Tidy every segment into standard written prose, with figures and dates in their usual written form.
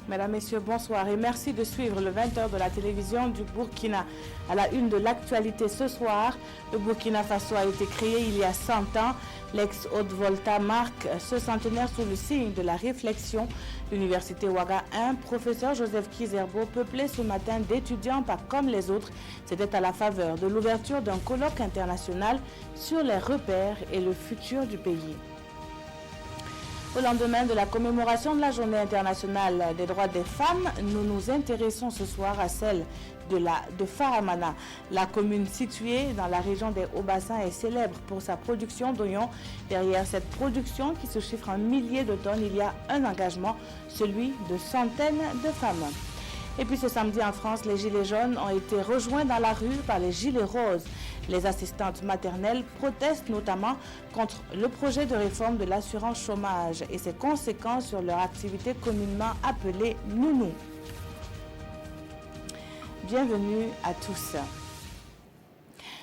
Mesdames, Messieurs, bonsoir et merci de suivre le 20h de la télévision du Burkina. À la une de l'actualité ce soir, le Burkina Faso a été créé il y a 100 ans. L'ex-Haute-Volta marque ce centenaire sous le signe de la réflexion. L'université Ouaga 1, professeur Joseph Kizerbo, peuplé ce matin d'étudiants pas comme les autres, c'était à la faveur de l'ouverture d'un colloque international sur les repères et le futur du pays. Au lendemain de la commémoration de la Journée internationale des droits des femmes, nous nous intéressons ce soir à celle de Fahamana. La commune située dans la région des Hauts-Bassins est célèbre pour sa production d'oignons. Derrière cette production qui se chiffre en milliers de tonnes, il y a un engagement, celui de centaines de femmes. Et puis ce samedi en France, les gilets jaunes ont été rejoints dans la rue par les gilets roses. Les assistantes maternelles protestent notamment contre le projet de réforme de l'assurance chômage et ses conséquences sur leur activité communément appelée nounou. Bienvenue à tous.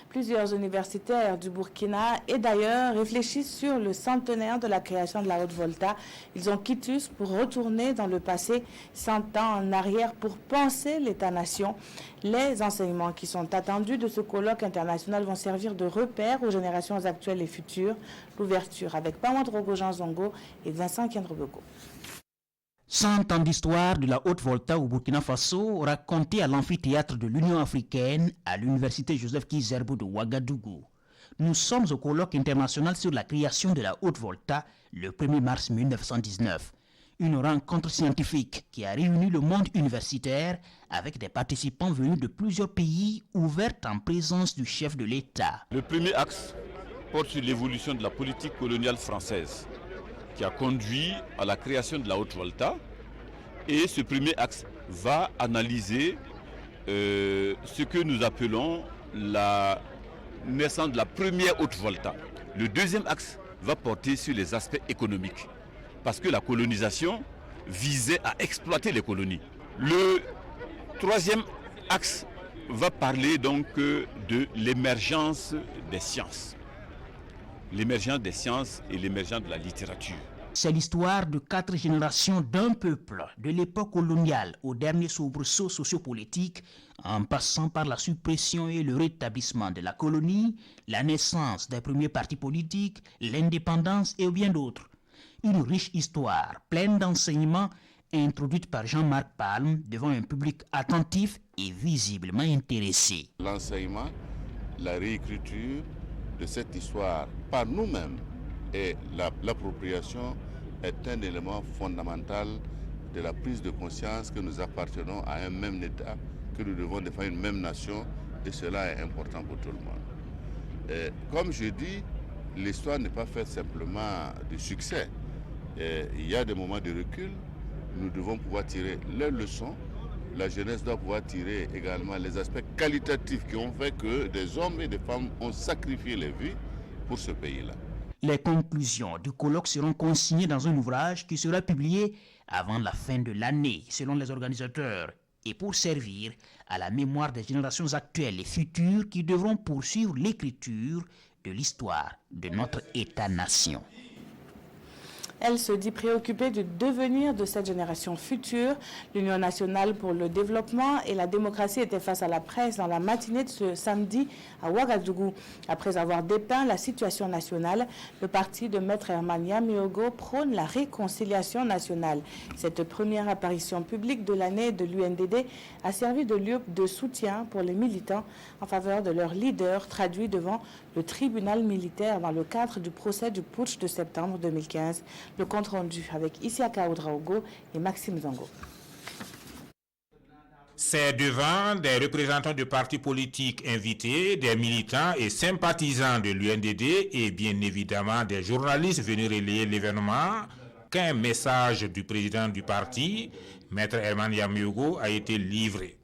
Plusieurs universitaires du Burkina et d'ailleurs réfléchissent sur le centenaire de la création de la Haute-Volta. Ils ont quitus pour retourner dans le passé 100 ans en arrière pour penser l'État-nation. Les enseignements qui sont attendus de ce colloque international vont servir de repère aux générations actuelles et futures. L'ouverture avec Pamandrogo Jean Zongo et Vincent Kendrobego. 100 ans d'histoire de la Haute-Volta au Burkina Faso raconté à l'amphithéâtre de l'Union africaine à l'université Joseph Kizerbo de Ouagadougou. Nous sommes au colloque international sur la création de la Haute-Volta le 1er mars 1919. Une rencontre scientifique qui a réuni le monde universitaire avec des participants venus de plusieurs pays ouverte en présence du chef de l'État. Le premier axe porte sur l'évolution de la politique coloniale française, qui a conduit à la création de la Haute-Volta. Et ce premier axe va analyser ce que nous appelons la naissance de la première Haute-Volta. Le deuxième axe va porter sur les aspects économiques, parce que la colonisation visait à exploiter les colonies. Le troisième axe va parler donc de l'émergence des sciences. L'émergence des sciences et l'émergence de la littérature. C'est l'histoire de 4 générations d'un peuple, de l'époque coloniale au dernier soubresaut sociopolitique, en passant par la suppression et le rétablissement de la colonie, la naissance des premiers partis politiques, l'indépendance et bien d'autres. Une riche histoire pleine d'enseignements introduite par Jean-Marc Palme devant un public attentif et visiblement intéressé. L'enseignement, la réécriture de cette histoire par nous-mêmes et l'appropriation est un élément fondamental de la prise de conscience que nous appartenons à un même État, que nous devons défendre une même nation, et cela est important pour tout le monde. Et comme je dis, l'histoire n'est pas faite simplement de succès. Et il y a des moments de recul, nous devons pouvoir tirer les leçons. La jeunesse doit pouvoir tirer également les aspects qualitatifs qui ont fait que des hommes et des femmes ont sacrifié les vies pour ce pays-là. Les conclusions du colloque seront consignées dans un ouvrage qui sera publié avant la fin de l'année, selon les organisateurs, et pour servir à la mémoire des générations actuelles et futures qui devront poursuivre l'écriture de l'histoire de notre État-nation. Elle se dit préoccupée du devenir de cette génération future. L'Union nationale pour le développement et la démocratie était face à la presse dans la matinée de ce samedi à Ouagadougou. Après avoir dépeint la situation nationale, le parti de Maître Herman Yamiogo prône la réconciliation nationale. Cette première apparition publique de l'année de l'UNDD a servi de lieu de soutien pour les militants en faveur de leur leader traduit devant le tribunal militaire dans le cadre du procès du putsch de septembre 2015. Le compte rendu avec Isiaka Oudraogo et Maxime Zango. C'est devant des représentants de partis politiques invités, des militants et sympathisants de l'UNDD et bien évidemment des journalistes venus relayer l'événement qu'un message du président du parti, Maître Herman Yamiogo, a été livré.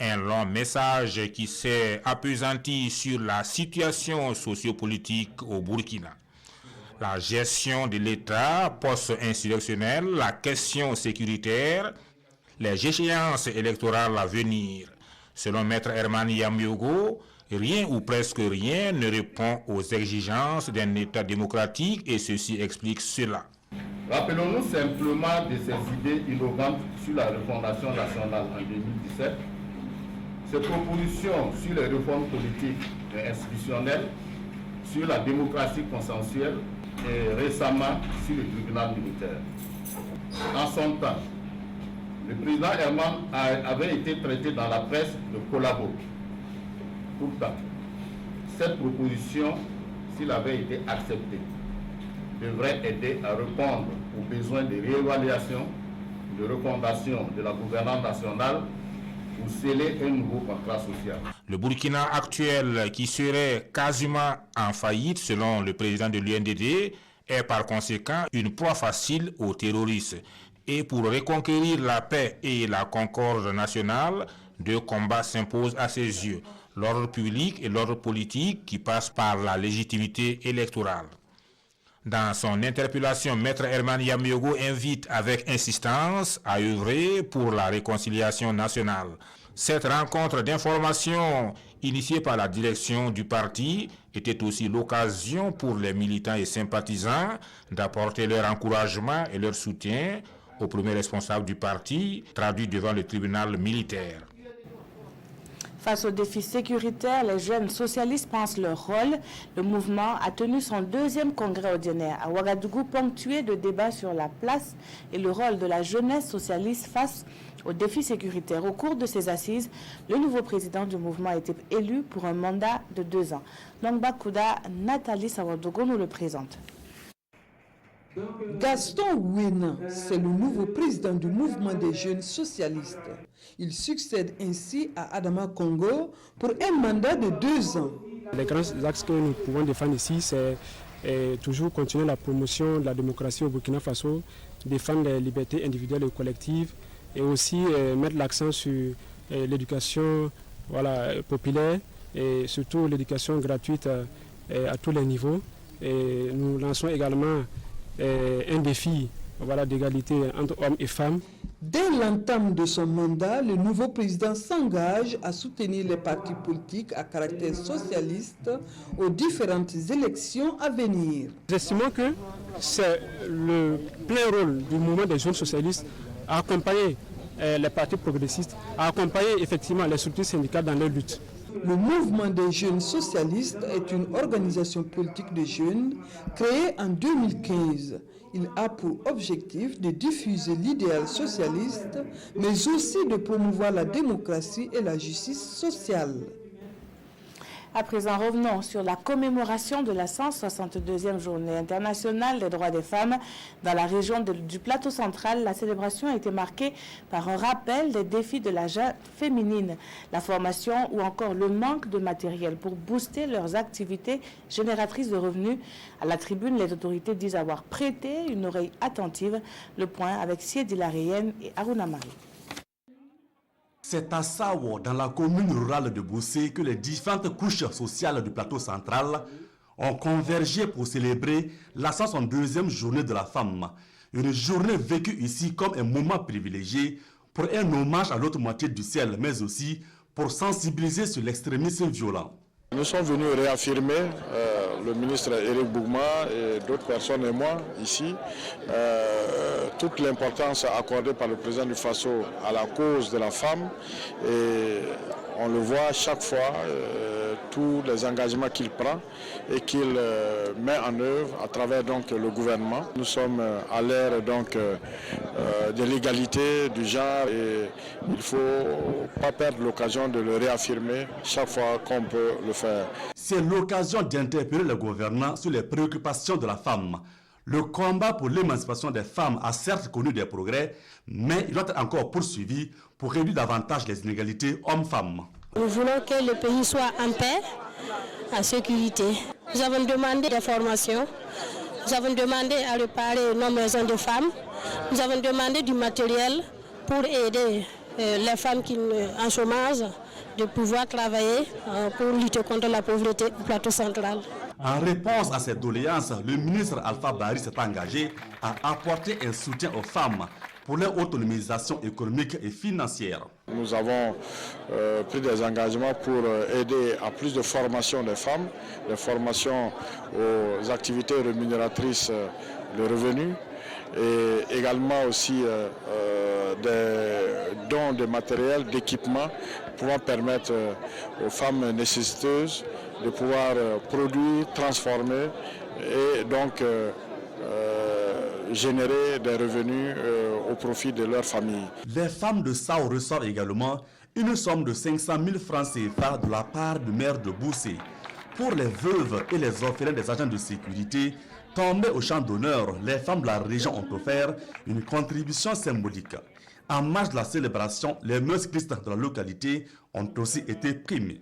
Un long message qui s'est appesanti sur la situation sociopolitique au Burkina. La gestion de l'État post-insurrectionnel, la question sécuritaire, les échéances électorales à venir. Selon Maître Herman Yamiogo, rien ou presque rien ne répond aux exigences d'un État démocratique et ceci explique cela. Rappelons-nous simplement de ces idées innovantes sur la refondation nationale en 2017, ces propositions sur les réformes politiques et institutionnelles, sur la démocratie consensuelle et récemment sur le tribunal militaire. En son temps, le président Herman avait été traité dans la presse de collabo. Pourtant, cette proposition, s'il avait été acceptée, devrait aider à répondre aux besoins de réévaluation, de refondation de la gouvernance nationale pour sceller un nouveau contrat social. Le Burkina actuel, qui serait quasiment en faillite selon le président de l'UNDD, est par conséquent une proie facile aux terroristes. Et pour reconquérir la paix et la concorde nationale, deux combats s'imposent à ses yeux, l'ordre public et l'ordre politique qui passent par la légitimité électorale. Dans son interpellation, Maître Herman Yamiogo invite avec insistance à œuvrer pour la réconciliation nationale. Cette rencontre d'information initiée par la direction du parti était aussi l'occasion pour les militants et sympathisants d'apporter leur encouragement et leur soutien au premier responsable du parti, traduit devant le tribunal militaire. Face aux défis sécuritaires, les jeunes socialistes pensent leur rôle. Le mouvement a tenu son deuxième congrès ordinaire à Ouagadougou, ponctué de débats sur la place et le rôle de la jeunesse socialiste face aux défis sécuritaires. Au cours de ces assises, le nouveau président du mouvement a été élu pour un mandat de 2 ans. Longba Kouda, Nathalie Sawadogo nous le présente. Gaston Ouénan, c'est le nouveau président du mouvement des jeunes socialistes. Il succède ainsi à Adama Congo pour un mandat de 2 ans. Les grands axes que nous pouvons défendre ici, c'est toujours continuer la promotion de la démocratie au Burkina Faso, défendre les libertés individuelles et collectives et aussi mettre l'accent sur l'éducation populaire et surtout l'éducation gratuite à tous les niveaux. Et nous lançons également un défi d'égalité entre hommes et femmes. Dès l'entame de son mandat, le nouveau président s'engage à soutenir les partis politiques à caractère socialiste aux différentes élections à venir. Nous estimons que c'est le plein rôle du mouvement des jeunes socialistes à accompagner les partis progressistes, à accompagner effectivement les structures syndicales dans leur lutte. Le mouvement des jeunes socialistes est une organisation politique de jeunes créée en 2015. Il a pour objectif de diffuser l'idéal socialiste, mais aussi de promouvoir la démocratie et la justice sociale. À présent, revenons sur la commémoration de la 162e journée internationale des droits des femmes dans la région du plateau central. La célébration a été marquée par un rappel des défis de la jeune féminine, la formation ou encore le manque de matériel pour booster leurs activités génératrices de revenus. À la tribune, les autorités disent avoir prêté une oreille attentive. Le point avec Siedi Laréenne et Aruna Marie. C'est à Sawo, dans la commune rurale de Boussé, que les différentes couches sociales du plateau central ont convergé pour célébrer la 162e journée de la femme. Une journée vécue ici comme un moment privilégié pour un hommage à l'autre moitié du ciel, mais aussi pour sensibiliser sur l'extrémisme violent. Nous sommes venus réaffirmer, le ministre Éric Bougma et d'autres personnes et moi ici, toute l'importance accordée par le président du Faso à la cause de la femme. Et on le voit chaque fois, tous les engagements qu'il prend et qu'il met en œuvre à travers donc, le gouvernement. Nous sommes à l'ère donc, de l'égalité du genre et il ne faut pas perdre l'occasion de le réaffirmer chaque fois qu'on peut le faire. C'est l'occasion d'interpeller le gouvernement sur les préoccupations de la femme. Le combat pour l'émancipation des femmes a certes connu des progrès, mais il doit être encore poursuivi pour réduire davantage les inégalités hommes-femmes. Nous voulons que le pays soit en paix, en sécurité. Nous avons demandé des formations, nous avons demandé à réparer nos maisons de femmes, nous avons demandé du matériel pour aider les femmes qui sont en chômage de pouvoir travailler pour lutter contre la pauvreté au plateau central. En réponse à ces doléances, le ministre Alpha Bari s'est engagé à apporter un soutien aux femmes pour leur autonomisation économique et financière. Nous avons pris des engagements pour aider à plus de formation des femmes, des formations aux activités rémunératrices de revenus et également aussi des dons de matériel, d'équipement pouvant permettre aux femmes nécessiteuses de pouvoir produire, transformer et donc générer des revenus au profit de leur famille. Les femmes de Sao reçoivent également une somme de 500 000 francs CFA de la part du maire de Boussé. Pour les veuves et les orphelins des agents de sécurité tombés au champ d'honneur, les femmes de la région ont offert une contribution symbolique. En marge de la célébration, les mœurs christianes de la localité ont aussi été primées.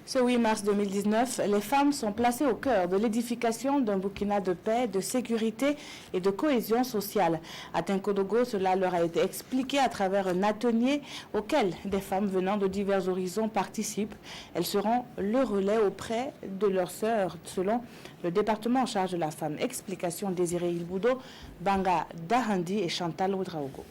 Ce 8 mars 2019, les femmes sont placées au cœur de l'édification d'un Burkina de paix, de sécurité et de cohésion sociale. À Tinkodogo, cela leur a été expliqué à travers un atelier auquel des femmes venant de divers horizons participent. Elles seront le relais auprès de leurs sœurs, selon le département en charge de la femme. Explication Désiré Ilboudo, Banga Dahandi et Chantal Oudraogo.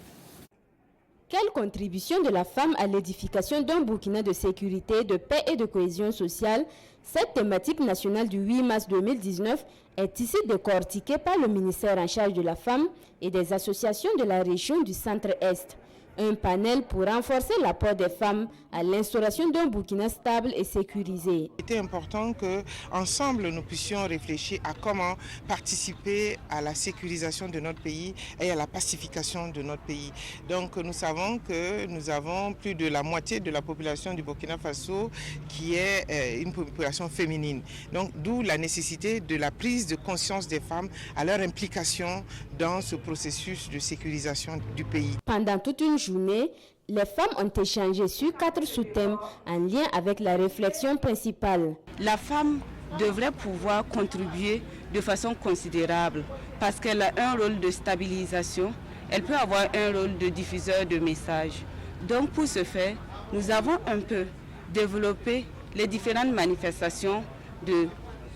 Quelle contribution de la femme à l'édification d'un Burkina de sécurité, de paix et de cohésion sociale? Cette thématique nationale du 8 mars 2019 est ici décortiquée par le ministère en charge de la femme et des associations de la région du Centre-Est. Un panel pour renforcer l'apport des femmes à l'instauration d'un Burkina stable et sécurisé. Il était important qu'ensemble nous puissions réfléchir à comment participer à la sécurisation de notre pays et à la pacification de notre pays. Donc nous savons que nous avons plus de la moitié de la population du Burkina Faso qui est une population féminine. Donc d'où la nécessité de la prise de conscience des femmes à leur implication dans ce processus de sécurisation du pays. Pendant toute une journée, les femmes ont échangé sur 4 sous-thèmes en lien avec la réflexion principale. La femme devrait pouvoir contribuer de façon considérable parce qu'elle a un rôle de stabilisation, elle peut avoir un rôle de diffuseur de messages. Donc pour ce faire, nous avons un peu développé les différentes manifestations de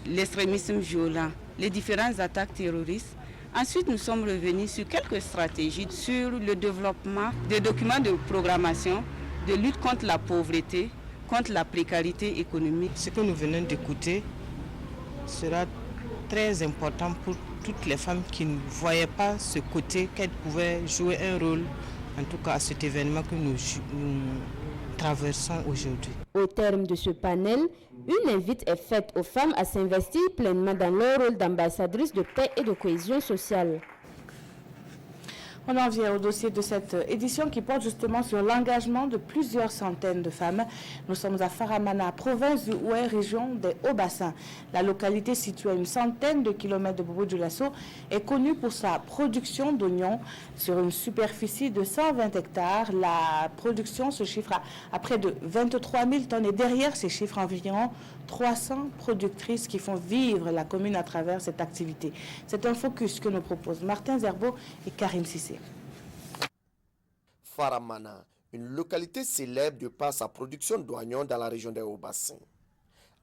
l'extrémisme violent, les différentes attaques terroristes. Ensuite, nous sommes revenus sur quelques stratégies, sur le développement des documents de programmation, de lutte contre la pauvreté, contre la précarité économique. Ce que nous venons d'écouter sera très important pour toutes les femmes qui ne voyaient pas ce côté qu'elles pouvaient jouer un rôle, en tout cas à cet événement que nous traversons aujourd'hui. Au terme de ce panel, une invite est faite aux femmes à s'investir pleinement dans leur rôle d'ambassadrice de paix et de cohésion sociale. On en vient au dossier de cette édition qui porte justement sur l'engagement de plusieurs centaines de femmes. Nous sommes à Faramana, province du Oué, région des Hauts-Bassins. La localité située à une centaine de kilomètres de Bobo-Dioulasso est connue pour sa production d'oignons sur une superficie de 120 hectares. La production se chiffre à près de 23 000 tonnes et derrière ces chiffres, environ 300 productrices qui font vivre la commune à travers cette activité. C'est un focus que nous proposent Martin Zerbo et Karim Sissé. Faramana, une localité célèbre de par sa production d'oignons dans la région des Hauts-Bassins.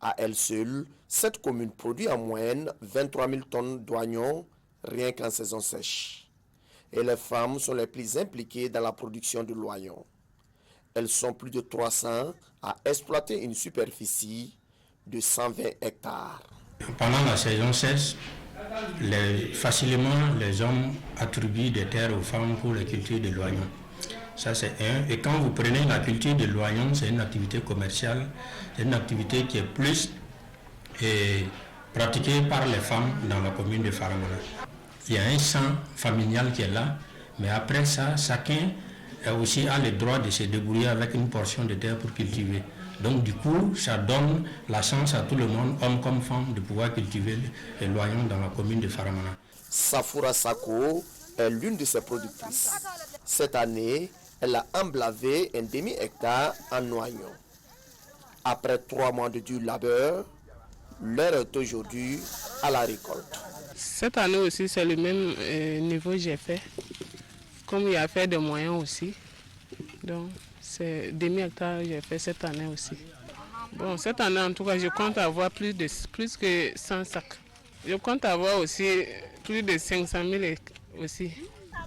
À elle seule, cette commune produit en moyenne 23 000 tonnes d'oignons rien qu'en saison sèche. Et les femmes sont les plus impliquées dans la production de l'oignon. Elles sont plus de 300 à exploiter une superficie de 120 hectares. Pendant la saison sèche, facilement les hommes attribuent des terres aux femmes pour la culture de l'oignon. Ça c'est un. Et quand vous prenez la culture de l'oignon, c'est une activité commerciale, c'est une activité qui est plus pratiquée par les femmes dans la commune de Faramana. Il y a un sang familial qui est là, mais après ça, chacun aussi a le droit de se débrouiller avec une portion de terre pour cultiver. Donc du coup, ça donne la chance à tout le monde, hommes comme femmes, de pouvoir cultiver l'oignon dans la commune de Faramana. Safoura Sako est l'une de ses productrices. Cette année, elle a emblavé un demi-hectare en oignons. Après 3 mois de dur labeur, l'heure est aujourd'hui à la récolte. Cette année aussi, c'est le même niveau que j'ai fait. Comme il y a fait des moyens aussi. Donc, c'est demi-hectare que j'ai fait cette année aussi. Bon, cette année, en tout cas, je compte avoir plus que 100 sacs. Je compte avoir aussi plus de 500 000 aussi.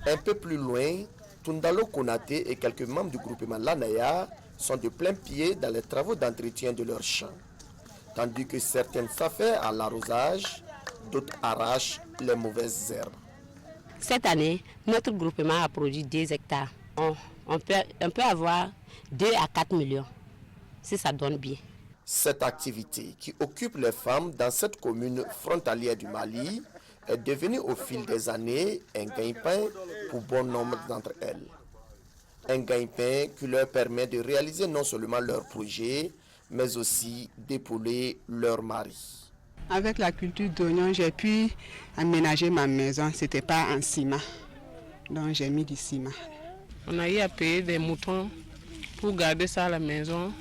Un peu plus loin, Tundalo Konaté et quelques membres du groupement Lanaya sont de plein pied dans les travaux d'entretien de leurs champs. Tandis que certaines s'affairent à l'arrosage, d'autres arrachent les mauvaises herbes. Cette année, notre groupement a produit 2 hectares. On peut avoir 2 à 4 millions, si ça donne bien. Cette activité qui occupe les femmes dans cette commune frontalière du Mali est devenue au fil des années un gagne-pain pour bon nombre d'entre elles. Un gagne-pain qui leur permet de réaliser non seulement leurs projets, mais aussi d'épauler leur mari. Avec la culture d'oignons, j'ai pu aménager ma maison. Ce n'était pas en ciment, donc j'ai mis du ciment. On a eu à payer des moutons pour garder ça à la maison.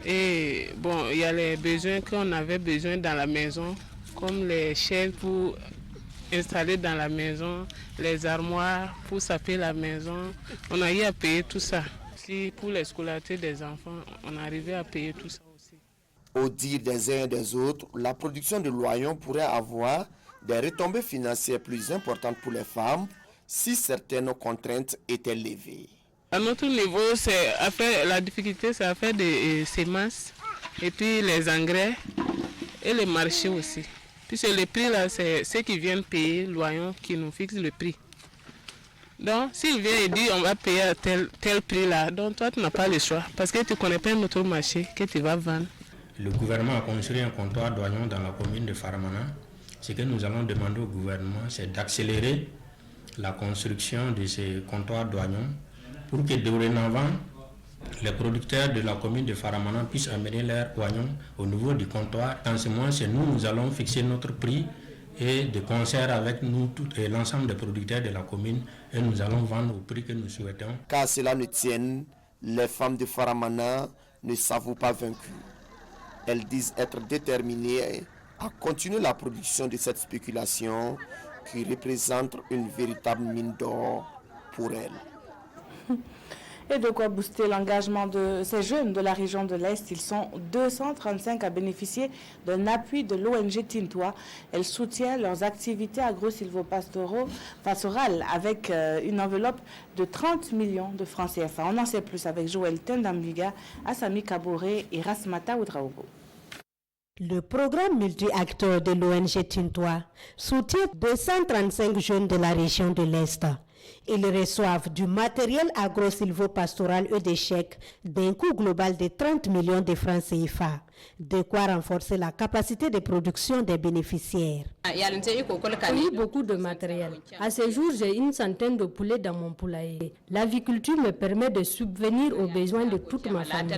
Et bon, il y a les besoins qu'on avait besoin dans la maison, comme les chaises pour installer dans la maison, les armoires pour saper la maison. On a eu à payer tout ça. Si pour les scolarités des enfants, on arrivait à payer tout ça aussi. Au dire des uns et des autres, la production de l'oignon pourrait avoir des retombées financières plus importantes pour les femmes si certaines contraintes étaient levées. À notre niveau, la difficulté, c'est à faire des semences et puis les engrais et les marchés aussi. Puisque le prix, là, c'est ceux qui viennent payer l'oignon qui nous fixe le prix. Donc, s'il vient et dit on va payer à tel prix là, donc toi, tu n'as pas le choix parce que tu ne connais pas un autre marché que tu vas vendre. Le gouvernement a construit un comptoir d'oignons dans la commune de Faramana. Ce que nous allons demander au gouvernement, c'est d'accélérer la construction de ces comptoirs d'oignons pour que dorénavant, les producteurs de la commune de Faramana puissent amener leurs oignons au niveau du comptoir. Dans ce mois, c'est nous allons fixer notre prix et de concert avec nous et l'ensemble des producteurs de la commune et nous allons vendre au prix que nous souhaitons. Car cela ne tienne, les femmes de Faramana ne s'avouent pas vaincues. Elles disent être déterminées à continuer la production de cette spéculation qui représente une véritable mine d'or pour elles. Et de quoi booster l'engagement de ces jeunes de la région de l'Est. Ils sont 235 à bénéficier d'un appui de l'ONG Tintois. Elle soutient leurs activités agro-silvopastorales avec une enveloppe de 30 millions de francs CFA. On en sait plus avec Joël Tendambiga, Assami Kaboré et Rasmata Oudraogo. Le programme multi-acteur de l'ONG Tintois soutient 235 jeunes de la région de l'Est. Ils reçoivent du matériel agro-silvopastoral et des chèques d'un coût global de 30 millions de francs CFA, de quoi renforcer la capacité de production des bénéficiaires. Oui, beaucoup de matériel. À ce jour, j'ai une centaine de poulets dans mon poulailler. L'aviculture me permet de subvenir aux besoins de toute ma famille.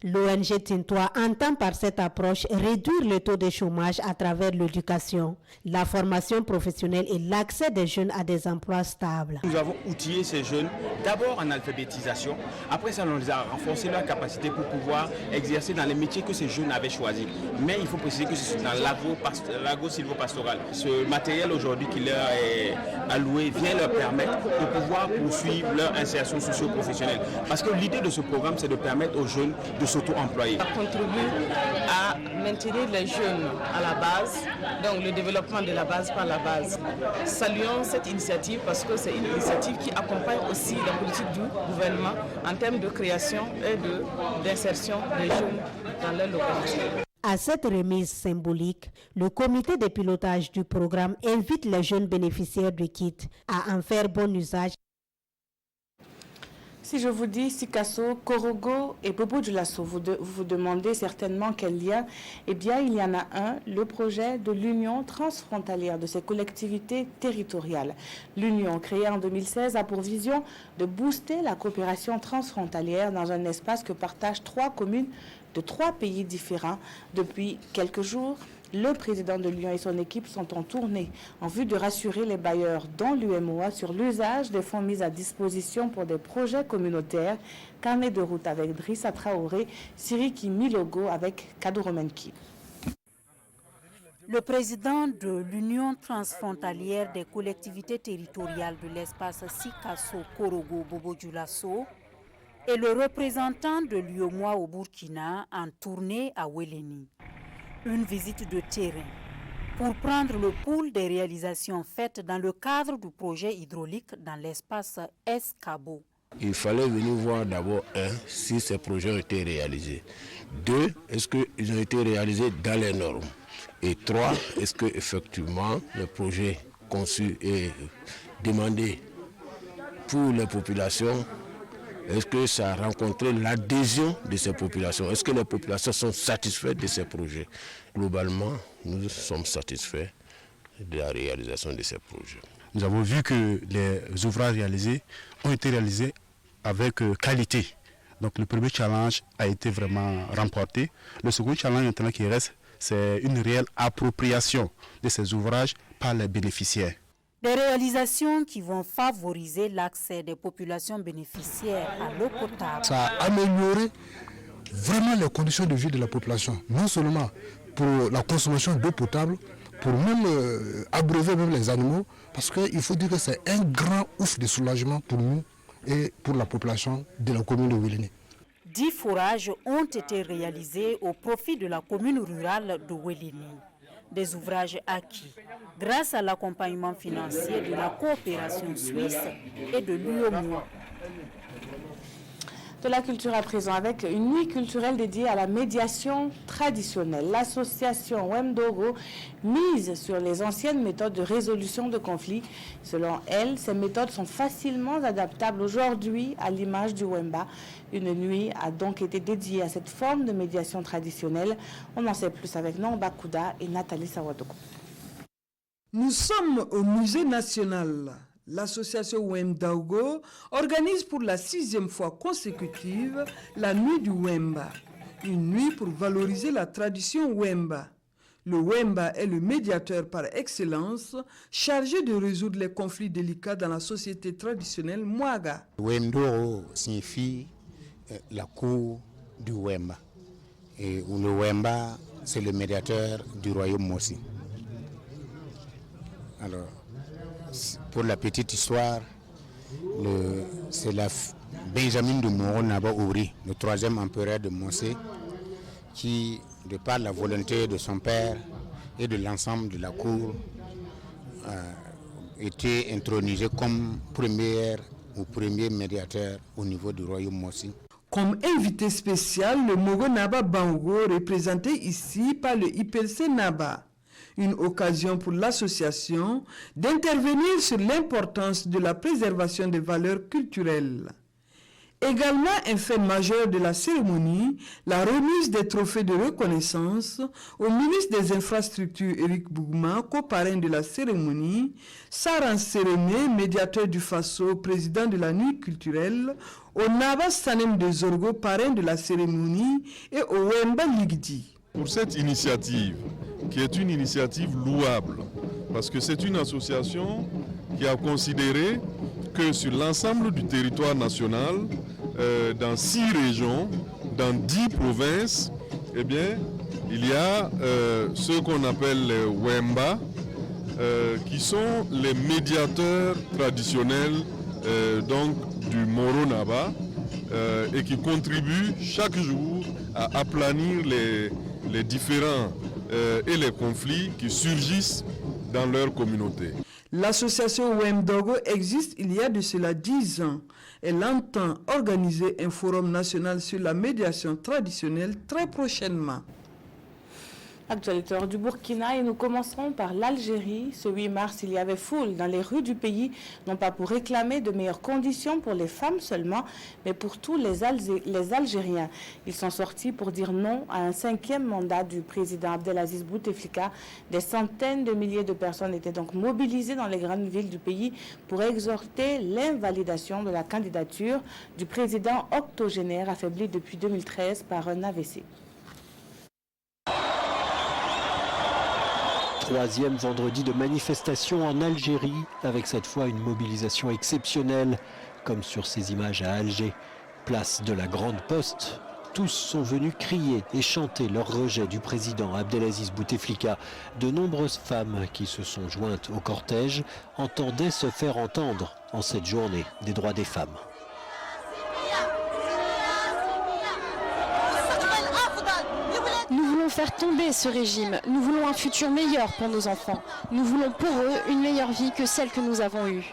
L'ONG Tintois entend par cette approche réduire le taux de chômage à travers l'éducation, la formation professionnelle et l'accès des jeunes à des emplois stables. Nous avons outillé ces jeunes d'abord en alphabétisation, après ça on les a renforcé leur capacité pour pouvoir exercer dans les métiers que ces jeunes avaient choisis. Mais il faut préciser que c'est dans l'agro-silvopastoral. Ce matériel aujourd'hui qui leur est alloué vient leur permettre de pouvoir poursuivre leur insertion socio-professionnelle. Parce que l'idée de ce programme, c'est de permettre aux jeunes de s'auto-employer. Ça contribue à maintenir les jeunes à la base, donc le développement de la base par la base. Saluons cette initiative parce que c'est une initiative qui accompagne aussi la politique du gouvernement en termes de création et d'insertion des jeunes dans leur localité. À cette remise symbolique, le comité de pilotage du programme invite les jeunes bénéficiaires du kit à en faire bon usage. Si je vous dis Sikasso, Korogo et Bobo Dioulasso, vous vous demandez certainement quel lien. Eh bien, il y en a un, le projet de l'Union transfrontalière de ces collectivités territoriales. L'Union, créée en 2016, a pour vision de booster la coopération transfrontalière dans un espace que partagent 3 communes de 3 pays différents. Depuis quelques jours, le président de l'Union et son équipe sont en tournée en vue de rassurer les bailleurs, dont l'UMOA, sur l'usage des fonds mis à disposition pour des projets communautaires. Carnet de route avec Drissa Traoré, Siriki Milogo avec Kadou Romenki. Le président de l'Union transfrontalière des collectivités territoriales de l'espace Sikasso Korogo Bobo Dioulasso et le représentant de l'UMOA au Burkina en tournée à Wéléni. Une visite de terrain pour prendre le pouls des réalisations faites dans le cadre du projet hydraulique dans l'espace Escabo. Il fallait venir voir d'abord, si ces projets ont été réalisés. 2, est-ce qu'ils ont été réalisés dans les normes? Et 3, est-ce qu'effectivement le projet conçu et demandé pour les populations, est-ce que ça a rencontré l'adhésion de ces populations? Est-ce que les populations sont satisfaites de ces projets? Globalement, nous sommes satisfaits de la réalisation de ces projets. Nous avons vu que les ouvrages réalisés ont été réalisés avec qualité. Donc le premier challenge a été vraiment remporté. Le second challenge maintenant qui reste, c'est une réelle appropriation de ces ouvrages par les bénéficiaires. Des réalisations qui vont favoriser l'accès des populations bénéficiaires à l'eau potable. Ça a amélioré vraiment les conditions de vie de la population, non seulement pour la consommation d'eau potable, pour même abreuver même les animaux, parce qu'il faut dire que c'est un grand ouf de soulagement pour nous et pour la population de la commune de Wéléné. 10 forages ont été réalisés au profit de la commune rurale de Wéléné. Des ouvrages acquis grâce à l'accompagnement financier de la coopération suisse et de l'UOMOA. De la culture à présent avec une nuit culturelle dédiée à la médiation traditionnelle. L'association Wemdogo mise sur les anciennes méthodes de résolution de conflits. Selon elle, ces méthodes sont facilement adaptables aujourd'hui à l'image du Wemba. Une nuit a donc été dédiée à cette forme de médiation traditionnelle. On en sait plus avec Nomba Kouda et Nathalie Sawadoko. Nous sommes au Musée national. L'association Wemdogo organise pour la 6e fois consécutive la nuit du Wemba, une nuit pour valoriser la tradition Wemba. Le Wemba est le médiateur par excellence chargé de résoudre les conflits délicats dans la société traditionnelle Mwaga. Wemdogo signifie la cour du Wemba. Et le Wemba, c'est le médiateur du royaume Mossi. Alors, pour la petite histoire, c'est Benjamin de Moro-Naba Ouri, le 3e empereur de Mossé, qui, de par la volonté de son père et de l'ensemble de la cour, était intronisé comme premier médiateur au niveau du royaume Mossi. Comme invité spécial, le Mogo Naba Bango, représenté ici par le IPLC Naba. Une occasion pour l'association d'intervenir sur l'importance de la préservation des valeurs culturelles. Également un fait majeur de la cérémonie, la remise des trophées de reconnaissance au ministre des Infrastructures Éric Bougma, co-parrain de la cérémonie, Saran Sérémé, médiateur du Faso, président de la nuit culturelle, au Naba Sanem de Zorgo, parrain de la cérémonie, et au Wemba Ligdi. Pour cette initiative, qui est une initiative louable, parce que c'est une association qui a considéré que sur l'ensemble du territoire national, dans 6 régions, dans 10 provinces, eh bien, il y a ce qu'on appelle les Wemba, qui sont les médiateurs traditionnels donc du Moro Naba, et qui contribuent chaque jour à aplanir les différents et les conflits qui surgissent dans leur communauté. L'association Wemdogo existe il y a de cela 10 ans. Elle entend organiser un forum national sur la médiation traditionnelle très prochainement. Actualité du Burkina et nous commencerons par l'Algérie. Ce 8 mars, il y avait foule dans les rues du pays, non pas pour réclamer de meilleures conditions pour les femmes seulement, mais pour tous les Algériens. Ils sont sortis pour dire non à un 5e mandat du président Abdelaziz Bouteflika. Des centaines de milliers de personnes étaient donc mobilisées dans les grandes villes du pays pour exhorter l'invalidation de la candidature du président octogénaire affaibli depuis 2013 par un AVC. 3e vendredi de manifestation en Algérie, avec cette fois une mobilisation exceptionnelle, comme sur ces images à Alger. Place de la Grande Poste, tous sont venus crier et chanter leur rejet du président Abdelaziz Bouteflika. De nombreuses femmes qui se sont jointes au cortège entendaient se faire entendre en cette journée des droits des femmes. Nous voulons voulons faire tomber ce régime. Nous voulons un futur meilleur pour nos enfants. Nous voulons pour eux une meilleure vie que celle que nous avons eue.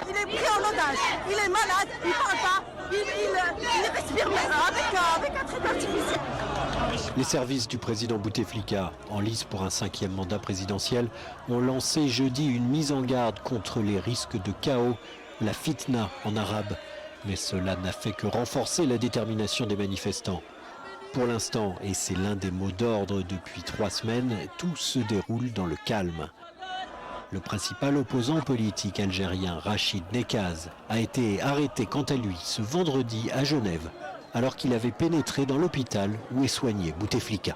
Il est pris en otage, il est malade, il ne parle pas, il respire avec un truc artificiel. Les services du président Bouteflika, en lice pour un 5e mandat présidentiel, ont lancé jeudi une mise en garde contre les risques de chaos, la fitna en arabe. Mais cela n'a fait que renforcer la détermination des manifestants. Pour l'instant, et c'est l'un des mots d'ordre depuis 3 semaines, tout se déroule dans le calme. Le principal opposant politique algérien, Rachid Nekaz, a été arrêté quant à lui ce vendredi à Genève, alors qu'il avait pénétré dans l'hôpital où est soigné Bouteflika.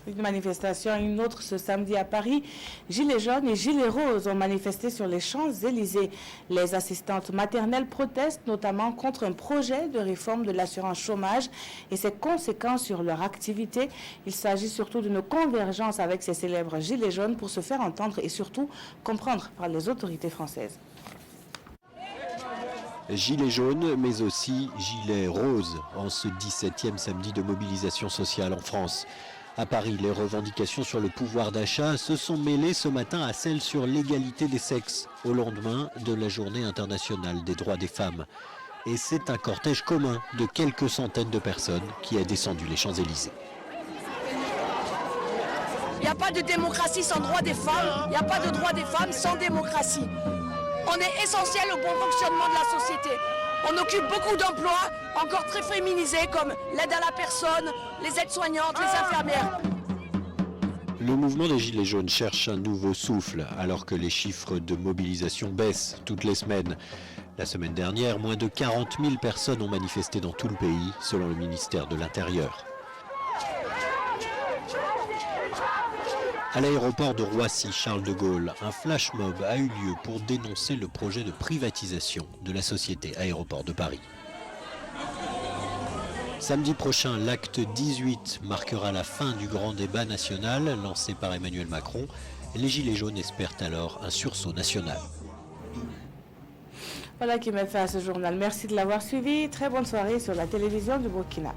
Une manifestation, une autre ce samedi à Paris. Gilets jaunes et gilets roses ont manifesté sur les Champs-Élysées. Les assistantes maternelles protestent notamment contre un projet de réforme de l'assurance chômage et ses conséquences sur leur activité. Il s'agit surtout d'une convergence avec ces célèbres gilets jaunes pour se faire entendre et surtout comprendre par les autorités françaises. Gilets jaunes, mais aussi gilets roses en ce 17e samedi de mobilisation sociale en France. À Paris, les revendications sur le pouvoir d'achat se sont mêlées ce matin à celles sur l'égalité des sexes, au lendemain de la Journée internationale des droits des femmes. Et c'est un cortège commun de quelques centaines de personnes qui a descendu les Champs-Élysées. Il n'y a pas de démocratie sans droit des femmes, il n'y a pas de droit des femmes sans démocratie. On est essentiel au bon fonctionnement de la société. On occupe beaucoup d'emplois, encore très féminisés, comme l'aide à la personne, les aides-soignantes, les infirmières. Le mouvement des Gilets jaunes cherche un nouveau souffle, alors que les chiffres de mobilisation baissent toutes les semaines. La semaine dernière, moins de 40 000 personnes ont manifesté dans tout le pays, selon le ministère de l'Intérieur. À l'aéroport de Roissy-Charles de Gaulle, un flash mob a eu lieu pour dénoncer le projet de privatisation de la société Aéroports de Paris. Samedi prochain, l'acte 18 marquera la fin du grand débat national lancé par Emmanuel Macron. Les Gilets jaunes espèrent alors un sursaut national. Voilà qui met fin à ce journal. Merci de l'avoir suivi. Très bonne soirée sur la télévision du Burkina.